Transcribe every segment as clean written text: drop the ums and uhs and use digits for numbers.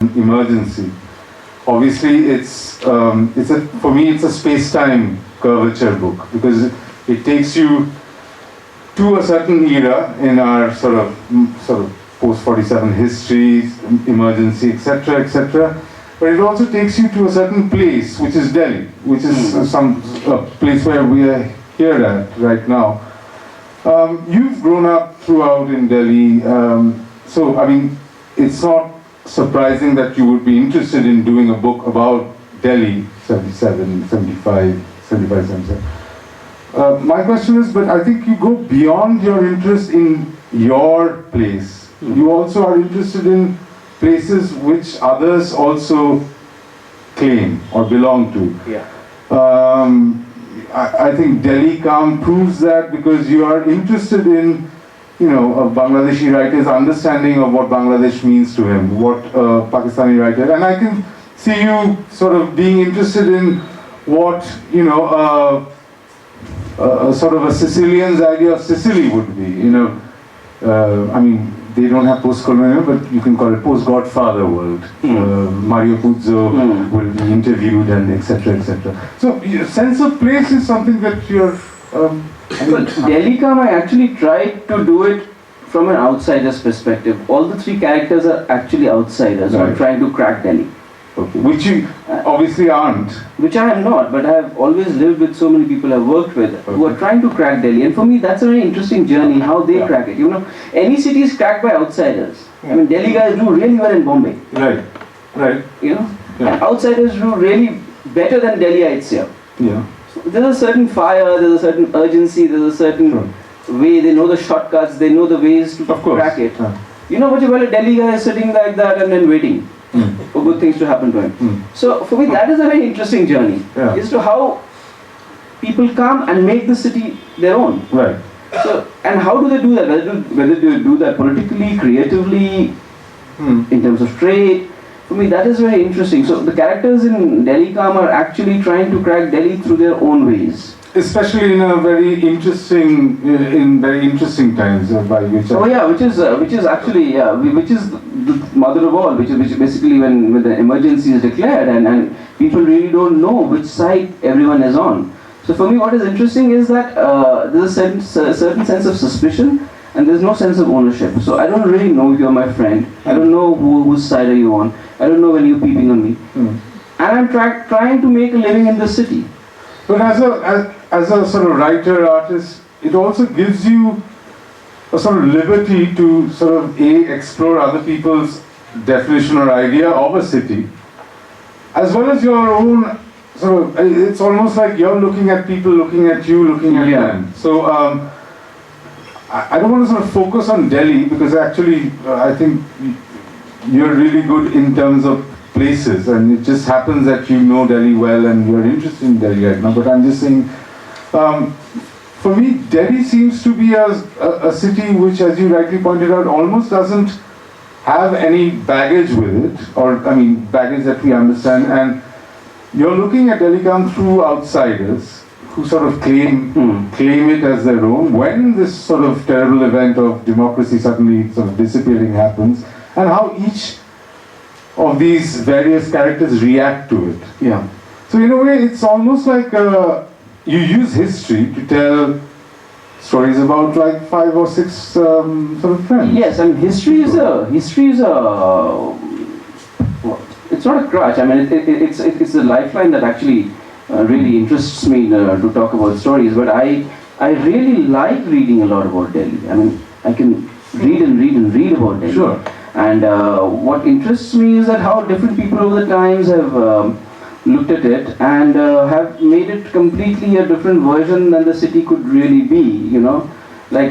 emergency. Obviously, for me it's a space-time curvature book because it takes you to a certain era in our sort of post-47 history, emergency, etc., etc. But it also takes you to a certain place, which is Delhi, which is some place where we are here at right now. You've grown up throughout in Delhi, so I mean, it's not surprising that you would be interested in doing a book about Delhi, 77, 75, 77. My question is, but I think you go beyond your interest in your place. You also are interested in places which others also claim or belong to. Yeah. I think Delhi Calm proves that because you are interested in, a Bangladeshi writer's understanding of what Bangladesh means to him, what a Pakistani writer, and I can see you sort of being interested in what, sort of a Sicilian's idea of Sicily would be, I mean, they don't have post-colonial, but you can call it post-Godfather world. Mario Puzo will be interviewed and etc., etc. So, sense of place is something that you're... Delhi Calm, I actually tried to do it from an outsider's perspective. All the three characters are actually outsiders who are trying to crack Delhi. Okay. Which you obviously aren't. Which I am not, but I have always lived with so many people I've worked with who are trying to crack Delhi. And for me, that's a very interesting journey, how they crack it. Any city is cracked by outsiders. I mean, Delhi guys do really well in Bombay. Right. And outsiders do really better than Delhiites here. Yeah. So there's a certain fire, there's a certain urgency, there's a certain way, they know the shortcuts, they know the ways to crack it. What you call a Delhi guy is sitting like that and then waiting for good things to happen to him. So for me, that is a very interesting journey, as to how people come and make the city their own. Right. So, and how do they do that? Whether they do that politically, creatively, in terms of trade. For me, that is very interesting. So the characters in Delhi Calm are actually trying to crack Delhi through their own ways. Especially in very interesting times by which. Which is actually which is the mother of all. Which basically when the emergency is declared and people really don't know which side everyone is on. So for me, what is interesting is that there's a certain sense of suspicion and there's no sense of ownership. So I don't really know if you're my friend. I don't know whose side are you on. I don't know when you're peeping on me. And I'm trying to make a living in this city. But as a sort of writer, artist, it also gives you a sort of liberty to sort of explore other people's definition or idea of a city, as well as your own sort of. It's almost like you're looking at people, looking at you, looking at them. So I don't want to sort of focus on Delhi because actually I think you're really good in terms of places, and it just happens that you know Delhi well and you're interested in Delhi right now. But I'm just saying, for me, Delhi seems to be a city which, as you rightly pointed out, almost doesn't have any baggage with it, or I mean, baggage that we understand. And you're looking at Delhi Calm through outsiders who sort of claim it as their own. When this sort of terrible event of democracy suddenly sort of disappearing happens, and how each of these various characters react to it. Yeah. So in a way, it's almost like you use history to tell stories about like 5 or 6 sort of friends. Yes, I mean history is a it's not a crutch. I mean it's a lifeline that actually really interests me to talk about stories. But I really like reading a lot about Delhi. I mean I can read and read and read about Delhi. Sure. And what interests me is that how different people over the times have looked at it and have made it completely a different version than the city could really be, Like,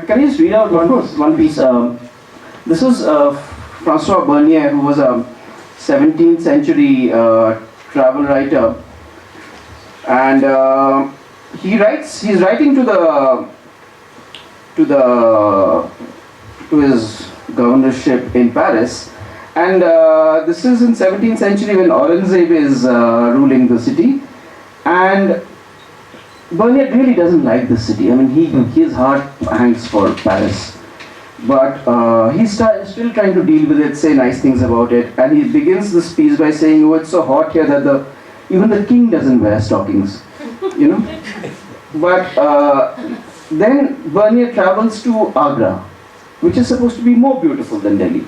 can I just read out one piece? This was Francois Bernier, who was a 17th century travel writer. And he's writing to his governorship in Paris, and this is in 17th century when Aurangzeb is ruling the city, and Bernier really doesn't like the city. I mean, his heart hangs for Paris, But he's still trying to deal with it, say nice things about it, and he begins this piece by saying, "Oh, it's so hot here that even the king doesn't wear stockings," you know. But then Bernier travels to Agra, which is supposed to be more beautiful than Delhi.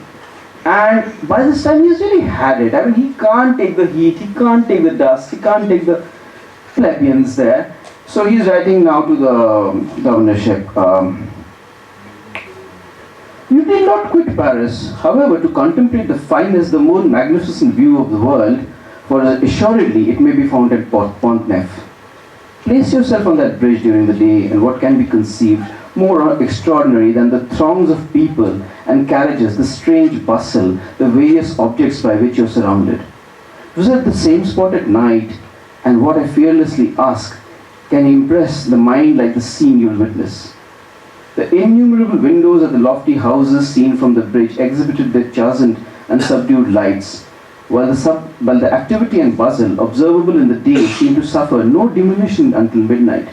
And by this time, he's really had it. I mean, he can't take the heat, he can't take the dust, he can't take the plebeians there. So he's writing now to the governorship. You did not quit Paris, however, to contemplate the finest, the more magnificent view of the world, for assuredly it may be found at Pont Neuf. Place yourself on that bridge during the day, and what can be conceived more extraordinary than the throngs of people and carriages, the strange bustle, the various objects by which you are surrounded. Visit the same spot at night, and what I fearlessly ask, can impress the mind like the scene you will witness. The innumerable windows of the lofty houses seen from the bridge exhibited their chastened and subdued lights, while the activity and bustle observable in the day seemed to suffer no diminution until midnight.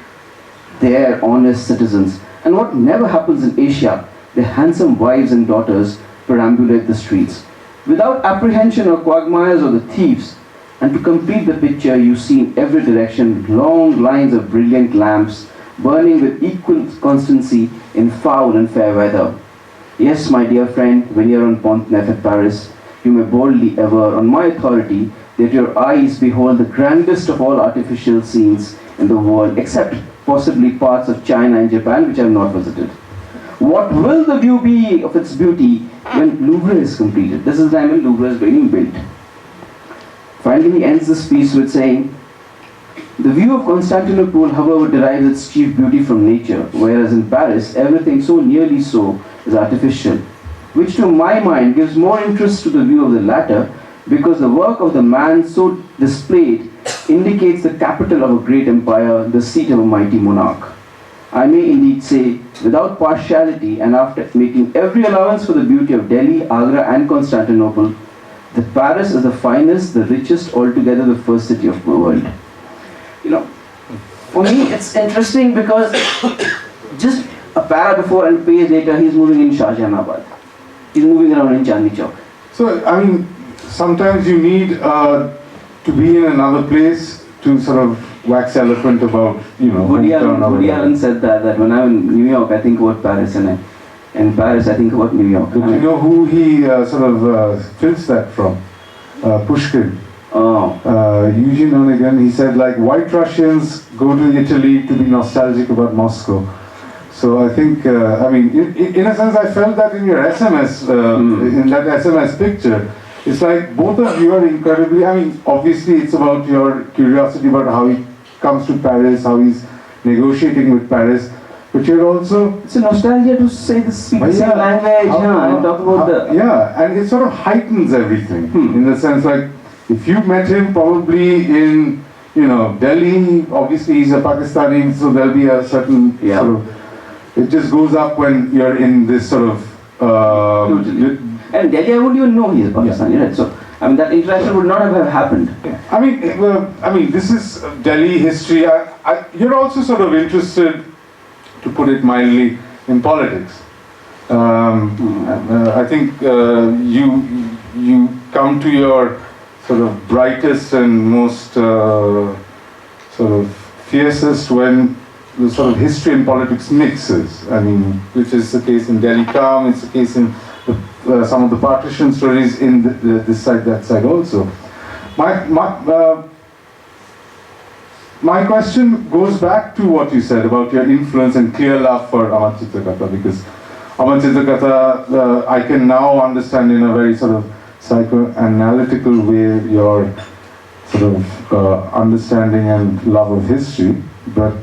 There, honest citizens, and what never happens in Asia, their handsome wives and daughters perambulate the streets, without apprehension of quagmires or the thieves, and to complete the picture you see in every direction long lines of brilliant lamps, burning with equal constancy in foul and fair weather. Yes, my dear friend, when you are on Pont Neuf at Paris, you may boldly aver, on my authority, that your eyes behold the grandest of all artificial scenes in the world, except possibly parts of China and Japan, which I have not visited. What will the view be of its beauty when Louvre is completed? This is the time when Louvre is being built. Finally, he ends this piece with saying, the view of Constantinople, however, derives its chief beauty from nature, whereas in Paris, everything so nearly so is artificial, which to my mind gives more interest to the view of the latter, because the work of the man so displayed indicates the capital of a great empire, the seat of a mighty monarch. I may indeed say, without partiality and after making every allowance for the beauty of Delhi, Agra and Constantinople, that Paris is the finest, the richest, altogether the first city of the world. You know, for me it's interesting because just a para before and a page later he's moving in Shahjahanabad. He's moving around in Chandni Chowk. So, I mean, sometimes you need to be in another place to sort of wax eloquent about, Woody Allen said that when I'm in New York, I think about Paris, and in Paris, I think about New York. But you know who he filched that from? Pushkin. Oh. Eugene Onegin, he said, like, white Russians go to Italy to be nostalgic about Moscow. So I think, in a sense, I felt that in your SMS, in that SMS picture. It's like both of you are incredibly, obviously it's about your curiosity about how he comes to Paris, how he's negotiating with Paris, but you're also... It's a nostalgia to say the same language, and talk about the... Yeah, and it sort of heightens everything, in the sense like, if you met him probably in, Delhi, obviously he's a Pakistani, so there'll be a certain sort of... It just goes up when you're in this sort of... Totally. And Delhi, I wouldn't even know he is Pakistani, right? So, that interaction would not have happened. Yeah. This is Delhi history. You're also sort of interested, to put it mildly, in politics. I think you come to your sort of brightest and most sort of fiercest when the sort of history and politics mixes. Which is the case in Delhi Calm, it's the case in some of the partition stories in this side, that side also. My question goes back to what you said about your influence and clear love for Amar Chitrakatha, because Amar Chitrakatha, I can now understand in a very sort of psychoanalytical way your sort of understanding and love of history, but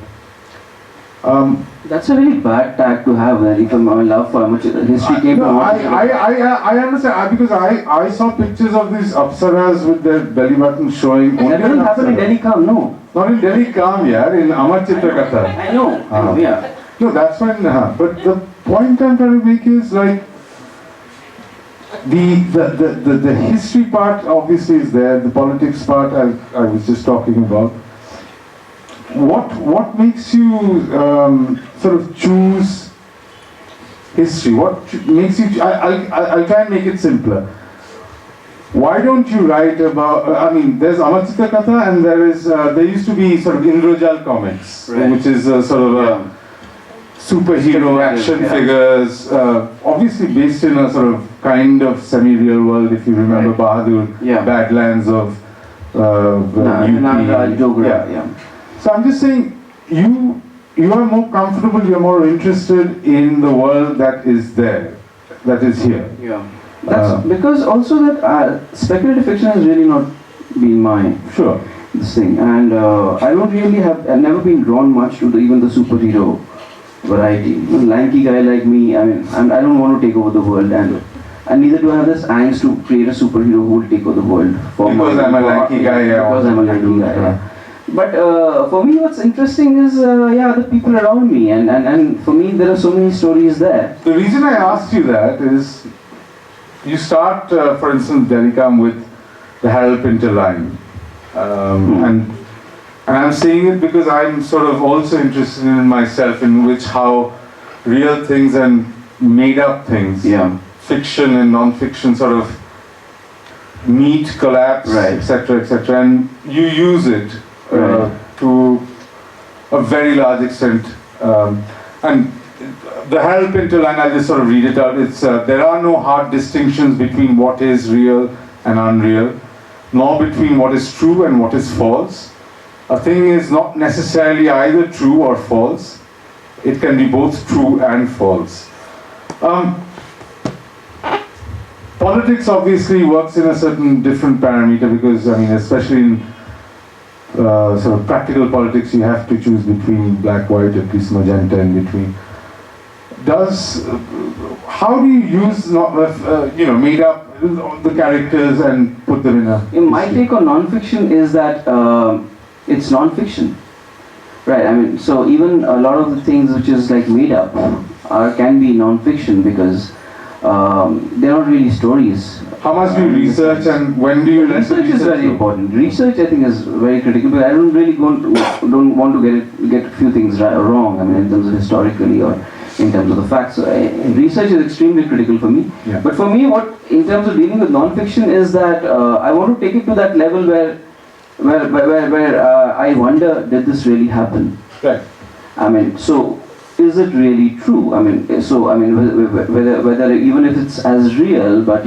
that's a really bad tag to have, if my love for history came from... I understand, because I saw pictures of these apsaras with their belly button showing. That doesn't happen in Delhi Calm, no. Not in Delhi Calm, yeah, in Amar Chitrakatha. I know, yeah. No, that's when, but the point I'm trying to make is like, the history part obviously is there, the politics part I was just talking about. What makes you sort of choose history? What makes you? I'll try and make it simpler. Why don't you write about? I mean, there's Amatsita Katha, and there used to be sort of Indrajit comics, Right. which is sort of a superhero action figures, obviously based in a sort of kind of semi-real world. If you remember Bahadur, Badlands of UP. Yeah. So I'm just saying, you are more comfortable, you're more interested in the world that is there, that is here. Yeah. That's because also that speculative fiction has really not been my this thing, and I don't really I've never been drawn much to even the superhero variety. A lanky guy like me, I mean, I don't want to take over the world, and neither do I have this angst to create a superhero who will take over the world. Because I'm a lanky guy. Because I'm a lanky guy. Yeah. But for me, what's interesting is the people around me, and for me, there are so many stories there. The reason I asked you that is, you start, for instance, Delicam with the help interline, and I'm saying it because I'm sort of also interested in myself, in which how real things and made up things, fiction and non-fiction sort of meet, collapse, etc., etc., and you use it to a very large extent, and the help interline, I'll just sort of read it out. It's there are no hard distinctions between what is real and unreal, nor between what is true and what is false. A thing is not necessarily either true or false. It can be both true and false. Politics obviously works in a certain different parameter, because I mean, especially in sort of practical politics, you have to choose between black, white, at least magenta in between. How do you use made up the characters and put them in my take on non-fiction is that it's non-fiction, right? I mean, so even a lot of the things which is like made up can be non-fiction, because they're not really stories. How much do you research, and when do you research is very important. Research, I think, is very critical, but I don't really don't want to get a few things wrong. I mean, in terms of historically or in terms of the facts. So research is extremely critical for me. Yeah. But for me, what in terms of dealing with non-fiction is that I want to take it to that level where I wonder, did this really happen? Right. I mean, so is it really true? I mean, whether even if it's as real, but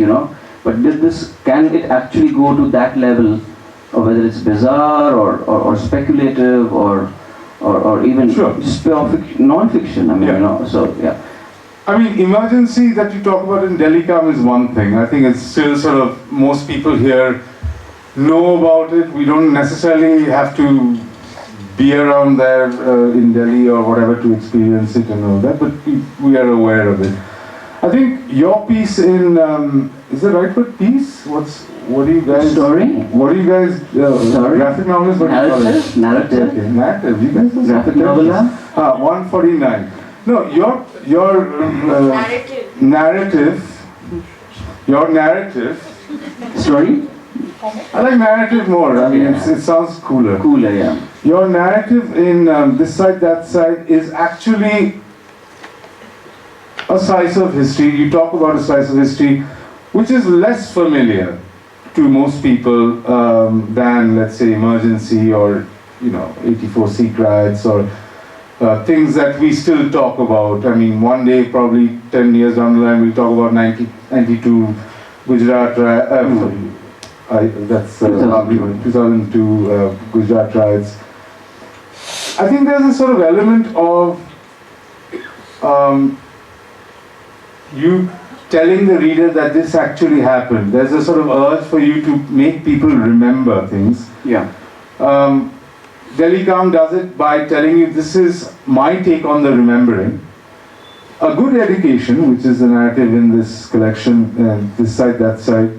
can it actually go to that level, or whether it's bizarre or speculative or even just pure non-fiction? I mean, I mean, emergency that you talk about in Delicam is one thing. I think it's still sort of, most people here know about it. We don't necessarily have to be around there in Delhi or whatever to experience it and all that, but we are aware of it. I think your piece in, is the right word, piece? What do you guys... Story? What do you guys... Story? Graphic novels? Narrative? Narrative. Okay, narrative. You guys are graphic novella? 149. No, your narrative. Your narrative. Story? I like narrative more. I mean, it sounds cooler. Cooler, yeah. Your narrative in This Side, That Side is actually a slice of history. You talk about a slice of history which is less familiar to most people than, let's say, Emergency or 84 Sikh riots or things that we still talk about. I mean, one day, probably 10 years down the line, we'll talk about 92 Gujarat riots. That's 2002 Gujarat riots. I think there's a sort of element of you telling the reader that this actually happened. There's a sort of urge for you to make people remember things. Yeah. Delicam does it by telling you, this is my take on the remembering. A Good Education, which is the narrative in this collection, This Side, That Side,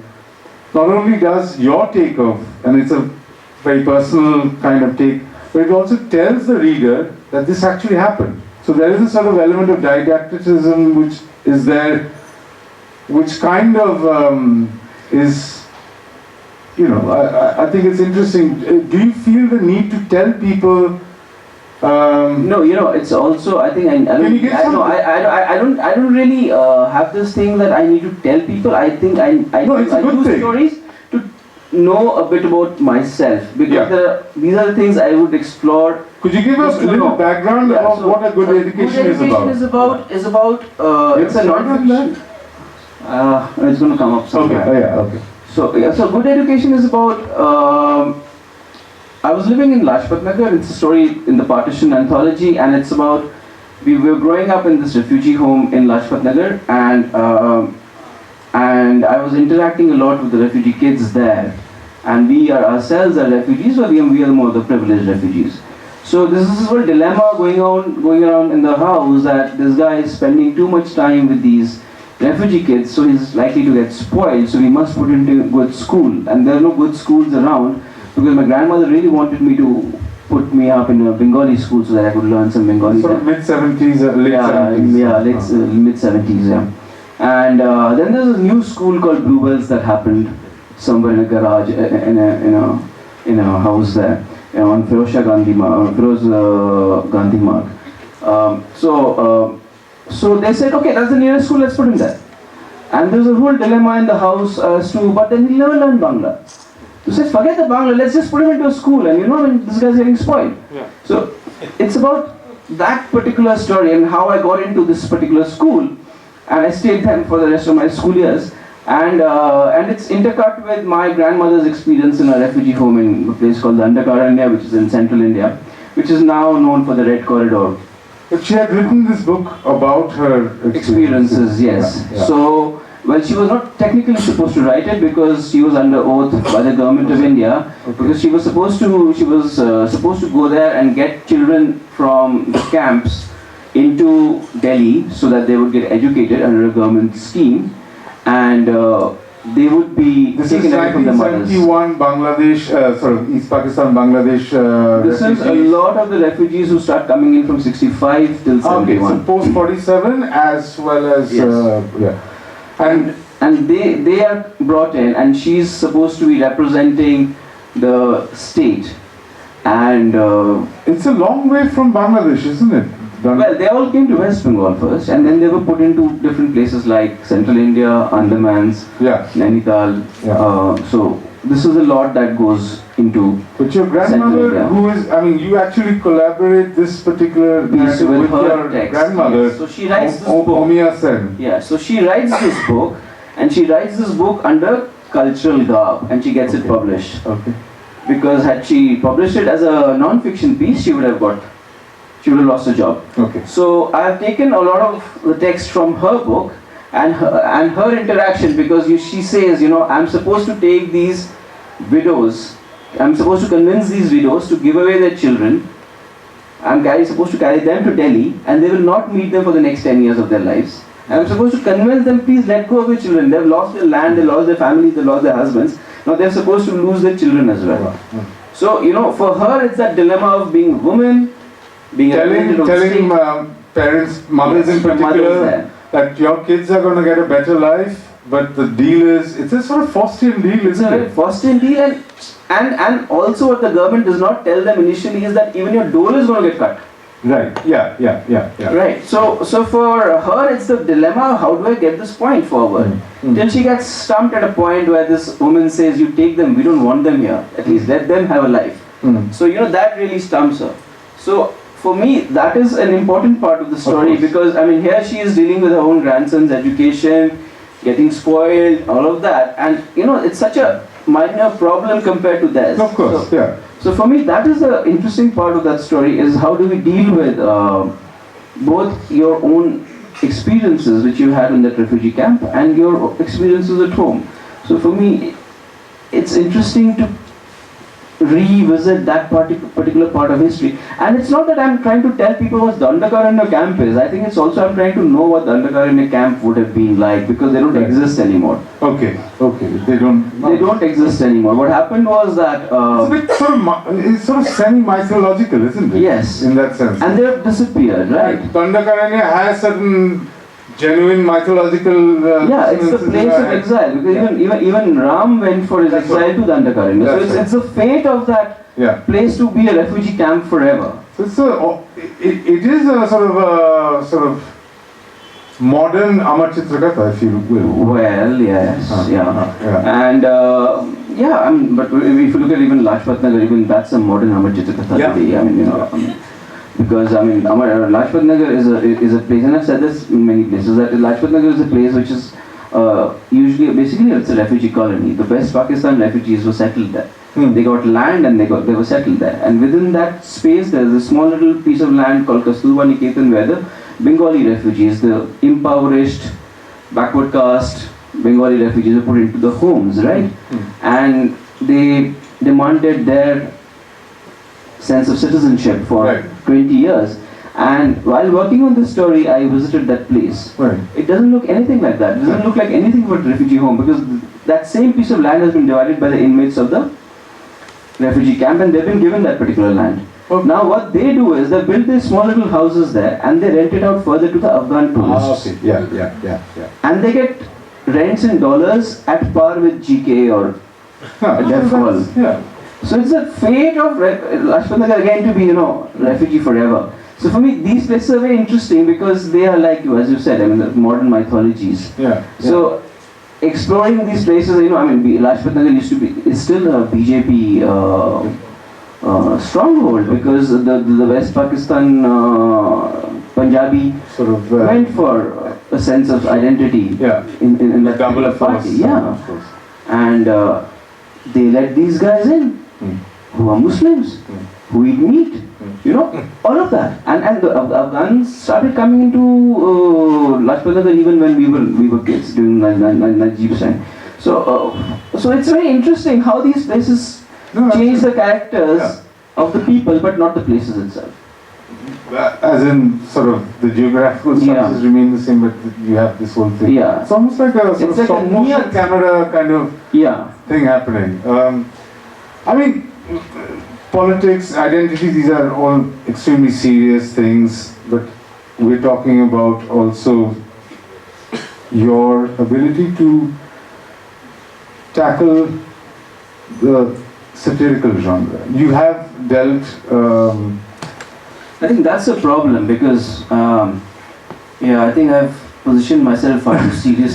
not only does your take of, and it's a very personal kind of take, but it also tells the reader that this actually happened. So there is a sort of element of didacticism which is there, which kind of is, I think it's interesting. Do you feel the need to tell people No, it's also, I think, I Can you get some? I don't really have this thing that I need to tell people. I think No, it's a good do thing. stories to know a bit about myself, because Yeah. these are the things I would explore. Could you give us Just a to little know. background Yeah, about so what a good education is about? Is about it's a non-fiction. It's going to come up Okay. somewhere. Oh, yeah. Okay. So good education is about. I was living in Lajpat Nagar. It's a story in the Partition anthology, and it's about we were growing up in this refugee home in Lajpat Nagar, and I was interacting a lot with the refugee kids there, and we are ourselves are refugees, but we are more the privileged refugees. So this is this whole dilemma going around in the house, that this guy is spending too much time with these refugee kids, so he's likely to get spoiled. So we must put him to good school, and there are no good schools around, because my grandmother really wanted me to put me up in a Bengali school so that I could learn some Bengali. Sort of mid-70s, late 70s. Mid-70s, yeah. And then there's a new school called Bluebells that happened somewhere in a garage, in a house there, on Firoz Gandhi Marg. So they said, okay, that's the nearest school, let's put him there. And there's a whole dilemma in the house as to, but then he'll never learn Bangla. So said, forget the Bangla, let's just put him into a school, and this guy's getting spoiled. Yeah. So it's about that particular story and how I got into this particular school, and I stayed there for the rest of my school years. And it's intercut with my grandmother's experience in a refugee home in a place called Dandakaranya, which is in central India, which is now known for the Red Corridor. But she had written this book about her Experiences, yes. Yeah. So, well, she was not technically supposed to write it because she was under oath by the government of India. Okay. Because she was supposed to go there and get children from the camps into Delhi so that they would get educated under a government scheme, and they would be taken away from the mothers. This is 1971 Bangladesh, East Pakistan, Bangladesh. This is a lot of the refugees who start coming in from 65 till 71. Okay, so post 47 as well as Yes. And they are brought in, and she's supposed to be representing the state, and it's a long way from Bangladesh, isn't it? well, they all came to West Bengal first, and then they were put into different places like Central India, Andamans, Nainital. So this is a lot that goes into. But your grandmother, who is, you actually collaborate this particular piece with your text, grandmother. Yes. So she writes this book. Omiya Sen. Yeah, so she writes this book, and she writes this book under cultural garb, and she gets it published. Okay. Because had she published it as a non-fiction piece, she would have lost her job. Okay. So I have taken a lot of the text from her book and her interaction, because she says, I'm supposed to take these widows, I'm supposed to convince these widows to give away their children. I'm supposed to carry them to Delhi, and they will not meet them for the next 10 years of their lives. And I'm supposed to convince them, please let go of your children. They've lost their land, they lost their families, they lost their husbands. Now they're supposed to lose their children as well. So, for her, it's that dilemma of being a woman, being telling parents, mothers in particular, that your kids are going to get a better life, but the deal is, it's a sort of Faustian deal, isn't it? It's a Faustian deal, and also what the government does not tell them initially is that even your dole is going to get cut. Right, yeah. Right, so for her it's the dilemma, how do I get this point forward? Till she gets stumped at a point where this woman says, you take them, we don't want them here, at least let them have a life. So that really stumps her. So for me, that is an important part of the story, because here she is dealing with her own grandson's education, getting spoiled, all of that, and it's such a minor problem compared to theirs. Of course, So for me, that is the interesting part of that story, is how do we deal with both your own experiences which you had in that refugee camp and your experiences at home. So for me, it's interesting to revisit that particular part of history. And it's not that I'm trying to tell people what the Dandakaranya camp is. I think it's also I'm trying to know what the Dandakaranya camp would have been like, because they don't exist anymore. Okay. They don't exist anymore. What happened was that it's sort of semi-mythological, isn't it? Yes. In that sense. And they have disappeared, right? Dandakaranya has certain genuine mythological it's the place of exile, because even Ram went for his exile to Dandakaranya. So it's the fate of that place to be a refugee camp forever. So it is a sort of modern Amar Chitrakatha, if you will. Well, yes, yeah. Yeah. And yeah, I mean, but if you look at even Lajpat Nagar, even that's a modern Amar Chitrakatha Yeah. today. I mean, you know, because I mean, Lajpat Nagar is a place, and I've said this in many places, that Lajpat Nagar is a place which is usually, basically, it's a refugee colony. The West Pakistan refugees were settled there. They got land and they were settled there. And within that space, there's a small little piece of land called Kasturba Niketan, where the Bengali refugees, the impoverished, backward caste Bengali refugees, were put into the homes, right? And they demanded their sense of citizenship for 20 years. And while working on this story, I visited that place. Right. It doesn't look anything like that. It doesn't look like anything but refugee home, because that same piece of land has been divided by the inmates of the refugee camp, and they've been given that particular land. Okay. Now what they do is they build these small little houses there, and they rent it out further to the Afghan tourists. Okay. Yeah. And they get rents in dollars at par with GK or Deaf Hall. Yeah. So it's the fate of Lajpat Nagar again to be, you know, refugee forever. So for me, these places are very interesting because they are like, as you said, I mean, the modern mythologies. Yeah. So exploring these places, you know, I mean, Lajpat Nagar used to be, it's still a BJP stronghold, because the West Pakistan Punjabi Sort of went for a sense of identity in that double particular party. force. Yeah. Of course. And they let these guys in who are Muslims, who eat meat, you know, all of that. And the Afghans started coming into Lajpat Nagar even when we were kids during Najib's time. So it's very interesting how these places change the characters of the people, but not the places itself. As in, sort of, the geographical structures remain the same, but you have this whole thing. Yeah. It's almost like a sort of like stop motion camera kind of thing happening. I mean, politics, identity, these are all extremely serious things, but we're talking about also your ability to tackle the satirical genre. You have dealt I think that's a problem, because I think I've positioned myself far too seriously.